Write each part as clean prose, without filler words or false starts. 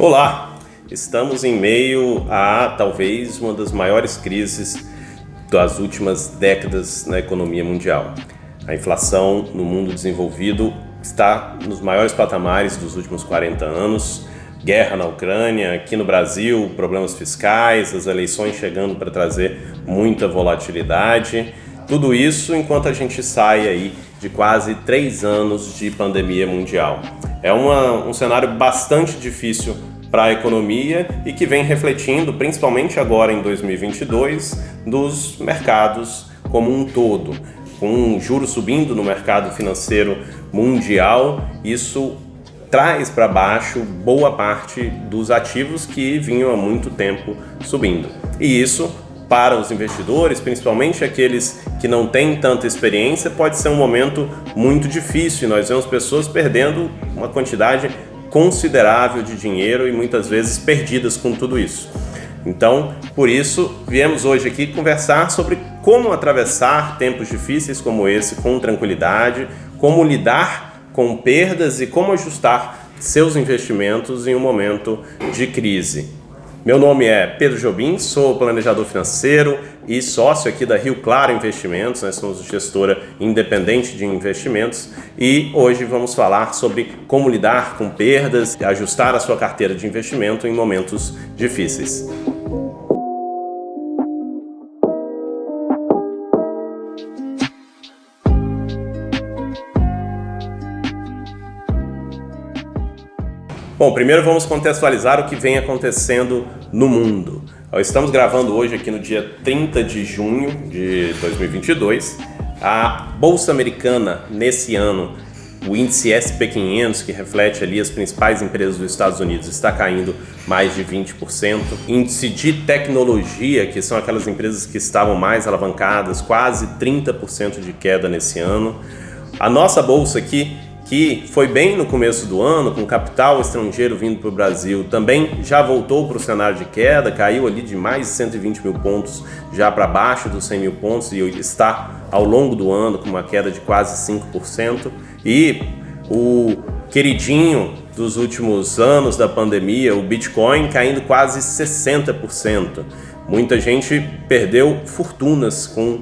Olá! Estamos em meio a talvez uma das maiores crises das últimas décadas na economia mundial. A inflação no mundo desenvolvido está nos maiores patamares dos últimos 40 anos. Guerra na Ucrânia, aqui no Brasil, problemas fiscais, as eleições chegando para trazer muita volatilidade. Tudo isso enquanto a gente sai aí de quase 3 anos de pandemia mundial. É um cenário bastante difícil para a economia e que vem refletindo, principalmente agora em 2022, dos mercados como um todo. Com juros subindo no mercado financeiro mundial, isso traz para baixo boa parte dos ativos que vinham há muito tempo subindo. E isso, para os investidores, principalmente aqueles que não têm tanta experiência, pode ser um momento muito difícil. Nós vemos pessoas perdendo uma quantidade considerável de dinheiro e muitas vezes perdidas com tudo isso. Então, por isso, viemos hoje aqui conversar sobre como atravessar tempos difíceis como esse com tranquilidade, como lidar com perdas e como ajustar seus investimentos em um momento de crise. Meu nome é Pedro Jobim, sou planejador financeiro e sócio aqui da Rio Claro Investimentos. Nós somos gestora independente de investimentos e hoje vamos falar sobre como lidar com perdas e ajustar a sua carteira de investimento em momentos difíceis. Bom, primeiro vamos contextualizar o que vem acontecendo no mundo. Estamos gravando hoje aqui no dia 30 de junho de 2022. A Bolsa Americana, nesse ano, o índice SP 500, que reflete ali as principais empresas dos Estados Unidos, está caindo mais de 20%. Índice de tecnologia, que são aquelas empresas que estavam mais alavancadas, quase 30% de queda nesse ano. A nossa bolsa aqui, que foi bem no começo do ano, com capital estrangeiro vindo para o Brasil, também já voltou para o cenário de queda, caiu ali de mais de 120 mil pontos já para baixo dos 100 mil pontos e está ao longo do ano com uma queda de quase 5%. E o queridinho dos últimos anos da pandemia, o Bitcoin, caindo quase 60%. Muita gente perdeu fortunas com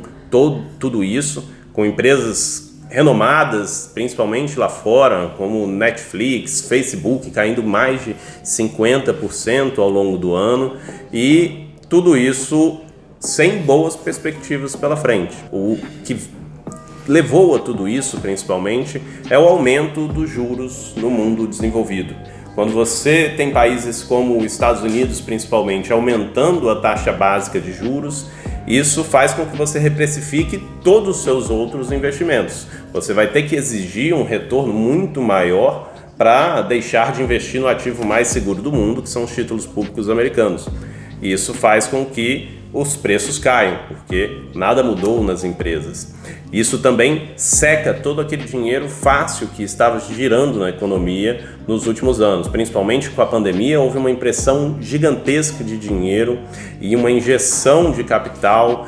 tudo isso, com empresas renomadas, principalmente lá fora, como Netflix, Facebook, caindo mais de 50% ao longo do ano, e tudo isso sem boas perspectivas pela frente. O que levou a tudo isso, principalmente, é o aumento dos juros no mundo desenvolvido. Quando você tem países como os Estados Unidos, principalmente, aumentando a taxa básica de juros, isso faz com que você reprecifique todos os seus outros investimentos. Você vai ter que exigir um retorno muito maior para deixar de investir no ativo mais seguro do mundo, que são os títulos públicos americanos. Isso faz com que os preços caiam, porque nada mudou nas empresas. Isso também seca todo aquele dinheiro fácil que estava girando na economia nos últimos anos. Principalmente com a pandemia, houve uma impressão gigantesca de dinheiro e uma injeção de capital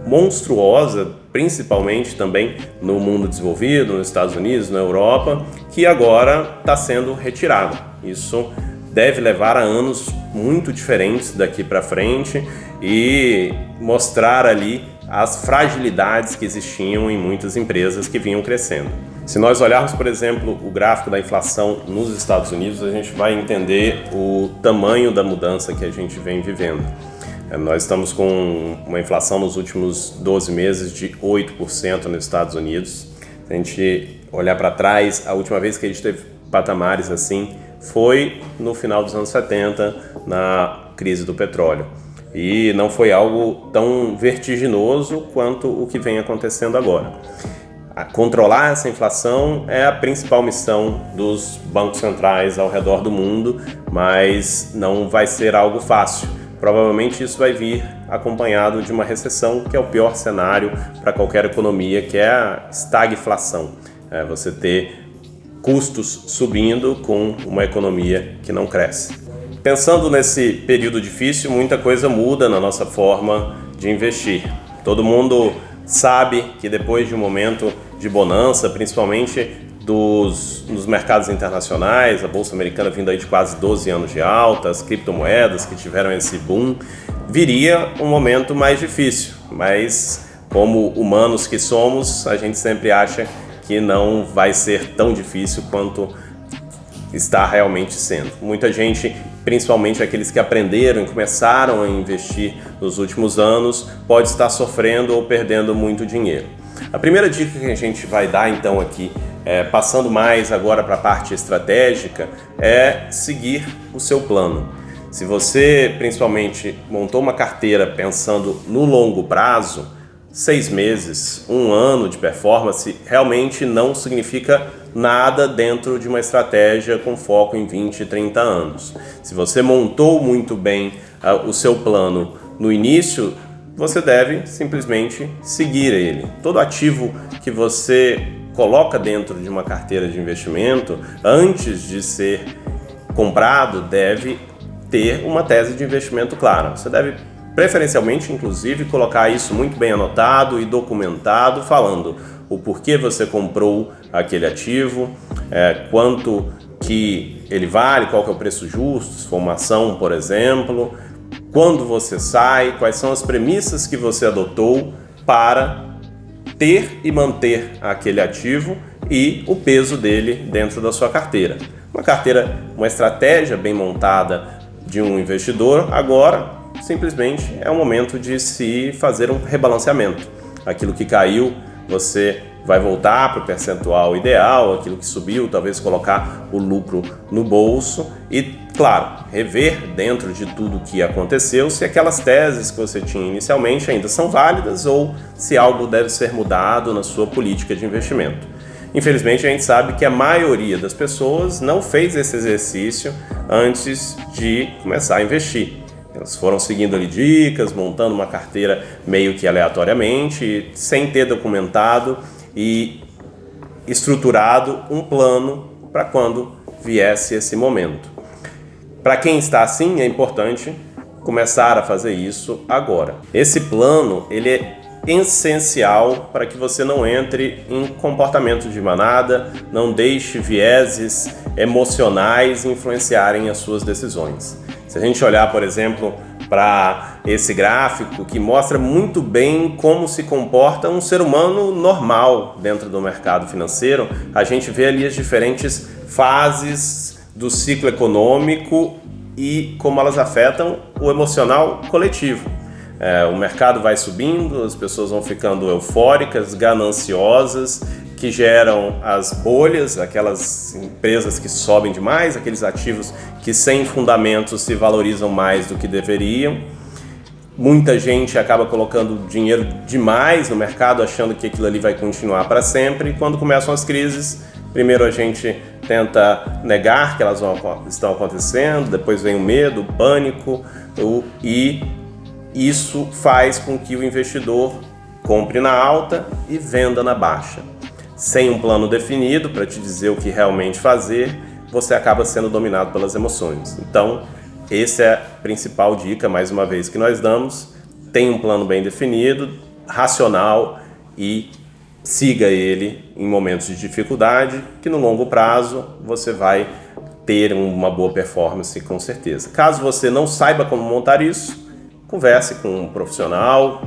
monstruosa, principalmente também no mundo desenvolvido, nos Estados Unidos, na Europa, que agora está sendo retirada. Isso deve levar a anos muito diferentes daqui para frente e mostrar ali as fragilidades que existiam em muitas empresas que vinham crescendo. Se nós olharmos, por exemplo, o gráfico da inflação nos Estados Unidos, a gente vai entender o tamanho da mudança que a gente vem vivendo. Nós estamos com uma inflação nos últimos 12 meses de 8% nos Estados Unidos. Se a gente olhar para trás, a última vez que a gente teve patamares assim foi no final dos anos 70, na crise do petróleo. E não foi algo tão vertiginoso quanto o que vem acontecendo agora. Controlar essa inflação é a principal missão dos bancos centrais ao redor do mundo, mas não vai ser algo fácil. Provavelmente isso vai vir acompanhado de uma recessão, que é o pior cenário para qualquer economia, que é a estagflação. Você ter custos subindo com uma economia que não cresce. Pensando nesse período difícil, muita coisa muda na nossa forma de investir. Todo mundo sabe que depois de um momento de bonança, principalmente nos mercados internacionais, a Bolsa Americana vindo aí de quase 12 anos de alta, as criptomoedas que tiveram esse boom, viria um momento mais difícil, mas como humanos que somos, a gente sempre acha que não vai ser tão difícil quanto está realmente sendo. Muita gente, principalmente aqueles que aprenderam e começaram a investir nos últimos anos, pode estar sofrendo ou perdendo muito dinheiro. A primeira dica que a gente vai dar então aqui, passando mais agora para a parte estratégica, é seguir o seu plano. Se você principalmente montou uma carteira pensando no longo prazo, 6 meses, 1 ano de performance realmente não significa nada dentro de uma estratégia com foco em 20, 30 anos. Se você montou muito bem o seu plano no início, você deve simplesmente seguir ele. Todo ativo que você coloca dentro de uma carteira de investimento, antes de ser comprado, deve ter uma tese de investimento clara. Você deve, preferencialmente, inclusive, colocar isso muito bem anotado e documentado, falando o porquê você comprou aquele ativo, quanto que ele vale, qual que é o preço justo, se for uma ação, por exemplo, quando você sai, quais são as premissas que você adotou para ter e manter aquele ativo e o peso dele dentro da sua carteira. Uma estratégia bem montada de um investidor, agora simplesmente é o momento de se fazer um rebalanceamento. Aquilo que caiu, você vai voltar para o percentual ideal, aquilo que subiu, talvez colocar o lucro no bolso e, claro, rever dentro de tudo que aconteceu se aquelas teses que você tinha inicialmente ainda são válidas ou se algo deve ser mudado na sua política de investimento. Infelizmente, a gente sabe que a maioria das pessoas não fez esse exercício antes de começar a investir. Elas foram seguindo ali dicas, montando uma carteira meio que aleatoriamente, sem ter documentado e estruturado um plano para quando viesse esse momento. Para quem está assim, é importante começar a fazer isso agora. Esse plano, ele é essencial para que você não entre em comportamento de manada, não deixe vieses emocionais influenciarem as suas decisões. Se a gente olhar, por exemplo, para esse gráfico que mostra muito bem como se comporta um ser humano normal dentro do mercado financeiro, a gente vê ali as diferentes fases do ciclo econômico e como elas afetam o emocional coletivo. O mercado vai subindo, as pessoas vão ficando eufóricas, gananciosas, que geram as bolhas, aquelas empresas que sobem demais, aqueles ativos que sem fundamentos se valorizam mais do que deveriam. Muita gente acaba colocando dinheiro demais no mercado, achando que aquilo ali vai continuar para sempre. E quando começam as crises, primeiro a gente tenta negar que elas estão acontecendo, depois vem o medo, o pânico, e isso faz com que o investidor compre na alta e venda na baixa. Sem um plano definido para te dizer o que realmente fazer, você acaba sendo dominado pelas emoções. Então, essa é a principal dica, mais uma vez, que nós damos. Tenha um plano bem definido, racional e siga ele em momentos de dificuldade, que no longo prazo você vai ter uma boa performance com certeza. Caso você não saiba como montar isso, converse com um profissional,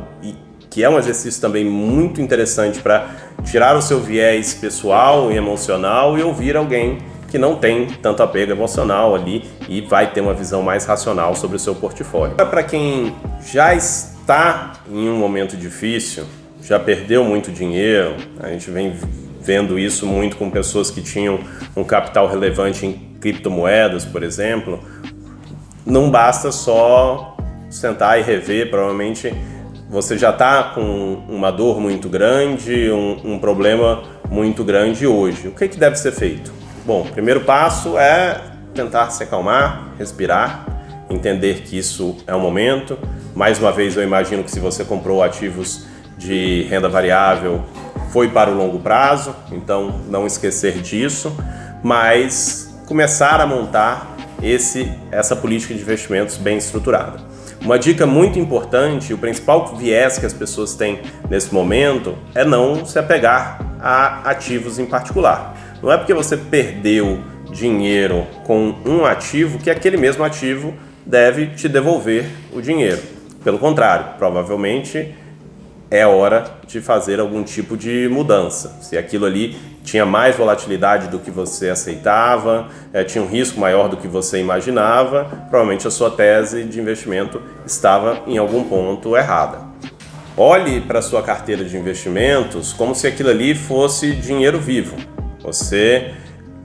que é um exercício também muito interessante para tirar o seu viés pessoal e emocional e ouvir alguém que não tem tanto apego emocional ali e vai ter uma visão mais racional sobre o seu portfólio. Para quem já está em um momento difícil, já perdeu muito dinheiro, a gente vem vendo isso muito com pessoas que tinham um capital relevante em criptomoedas, por exemplo, não basta só sentar e rever, provavelmente você já está com uma dor muito grande, um problema muito grande hoje. O que deve ser feito? Bom, o primeiro passo é tentar se acalmar, respirar, entender que isso é um momento. Mais uma vez, eu imagino que se você comprou ativos de renda variável, foi para o longo prazo, então não esquecer disso, mas começar a montar essa política de investimentos bem estruturada. Uma dica muito importante, o principal viés que as pessoas têm nesse momento é não se apegar a ativos em particular. Não é porque você perdeu dinheiro com um ativo que aquele mesmo ativo deve te devolver o dinheiro. Pelo contrário, provavelmente é hora de fazer algum tipo de mudança. Se aquilo ali tinha mais volatilidade do que você aceitava, tinha um risco maior do que você imaginava, provavelmente a sua tese de investimento estava em algum ponto errada. Olhe para a sua carteira de investimentos como se aquilo ali fosse dinheiro vivo. Você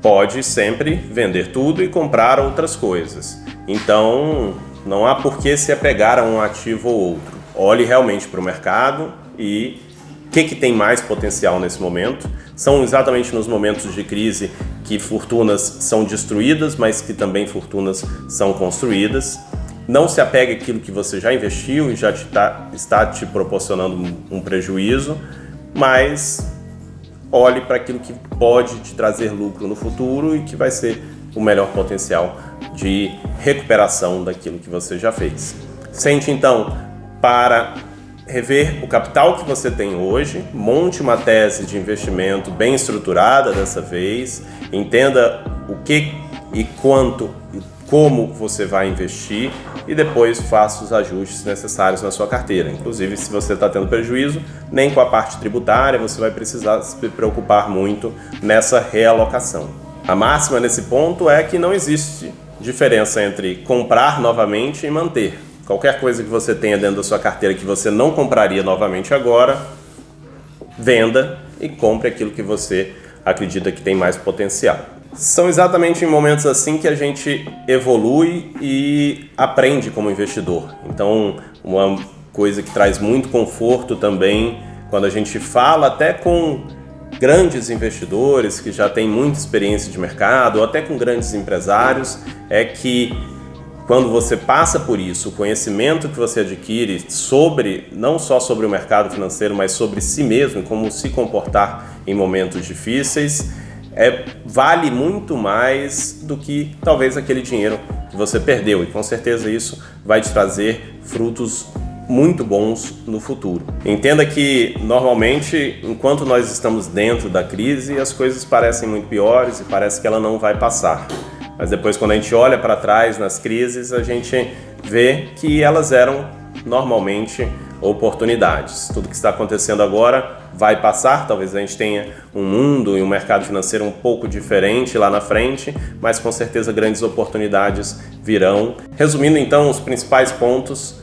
pode sempre vender tudo e comprar outras coisas. Então, não há por que se apegar a um ativo ou outro. Olhe realmente para o mercado e o que tem mais potencial nesse momento. São exatamente nos momentos de crise que fortunas são destruídas, mas que também fortunas são construídas. Não se apegue àquilo que você já investiu e já está te proporcionando um prejuízo, mas olhe para aquilo que pode te trazer lucro no futuro e que vai ser o melhor potencial de recuperação daquilo que você já fez. Sente então para rever o capital que você tem hoje, monte uma tese de investimento bem estruturada dessa vez, entenda o que e quanto e como você vai investir e depois faça os ajustes necessários na sua carteira. Inclusive, se você está tendo prejuízo, nem com a parte tributária você vai precisar se preocupar muito nessa realocação. A máxima nesse ponto é que não existe diferença entre comprar novamente e manter. Qualquer coisa que você tenha dentro da sua carteira que você não compraria novamente agora, venda e compre aquilo que você acredita que tem mais potencial. São exatamente em momentos assim que a gente evolui e aprende como investidor. Então, uma coisa que traz muito conforto também, quando a gente fala até com grandes investidores que já têm muita experiência de mercado, ou até com grandes empresários, é que quando você passa por isso, o conhecimento que você adquire não só sobre o mercado financeiro, mas sobre si mesmo e como se comportar em momentos difíceis, vale muito mais do que talvez aquele dinheiro que você perdeu. E com certeza isso vai te trazer frutos muito bons no futuro. Entenda que normalmente, enquanto nós estamos dentro da crise, as coisas parecem muito piores e parece que ela não vai passar. Mas depois, quando a gente olha para trás nas crises, a gente vê que elas eram normalmente oportunidades. Tudo que está acontecendo agora vai passar, talvez a gente tenha um mundo e um mercado financeiro um pouco diferente lá na frente, mas com certeza grandes oportunidades virão. Resumindo então os principais pontos,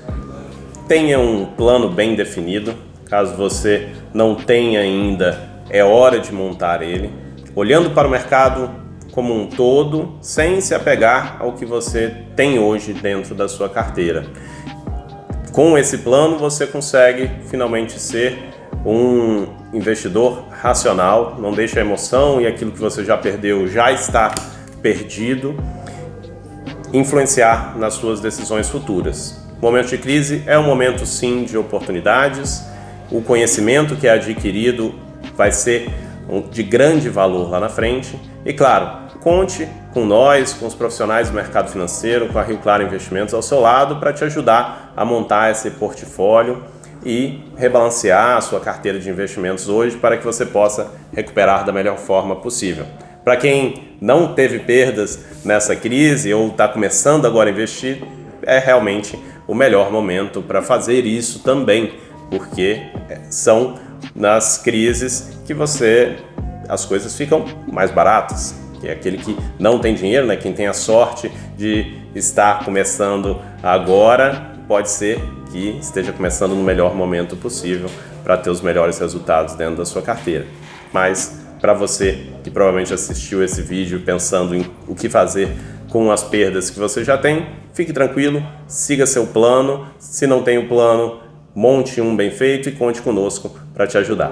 tenha um plano bem definido. Caso você não tenha ainda, é hora de montar ele, olhando para o mercado como um todo, sem se apegar ao que você tem hoje dentro da sua carteira. Com esse plano, você consegue finalmente ser um investidor racional, não deixa a emoção e aquilo que você já perdeu já está perdido influenciar nas suas decisões futuras. O momento de crise é um momento sim de oportunidades, o conhecimento que é adquirido vai ser de grande valor lá na frente e claro, conte com nós, com os profissionais do mercado financeiro, com a Rio Claro Investimentos ao seu lado para te ajudar a montar esse portfólio e rebalancear a sua carteira de investimentos hoje para que você possa recuperar da melhor forma possível. Para quem não teve perdas nessa crise ou está começando agora a investir, é realmente o melhor momento para fazer isso também, porque são nas crises que as coisas ficam mais baratas. Que é aquele que não tem dinheiro, né? Quem tem a sorte de estar começando agora, pode ser que esteja começando no melhor momento possível para ter os melhores resultados dentro da sua carteira. Mas para você que provavelmente assistiu esse vídeo pensando em o que fazer com as perdas que você já tem, fique tranquilo, siga seu plano. Se não tem o plano, monte um bem feito e conte conosco para te ajudar.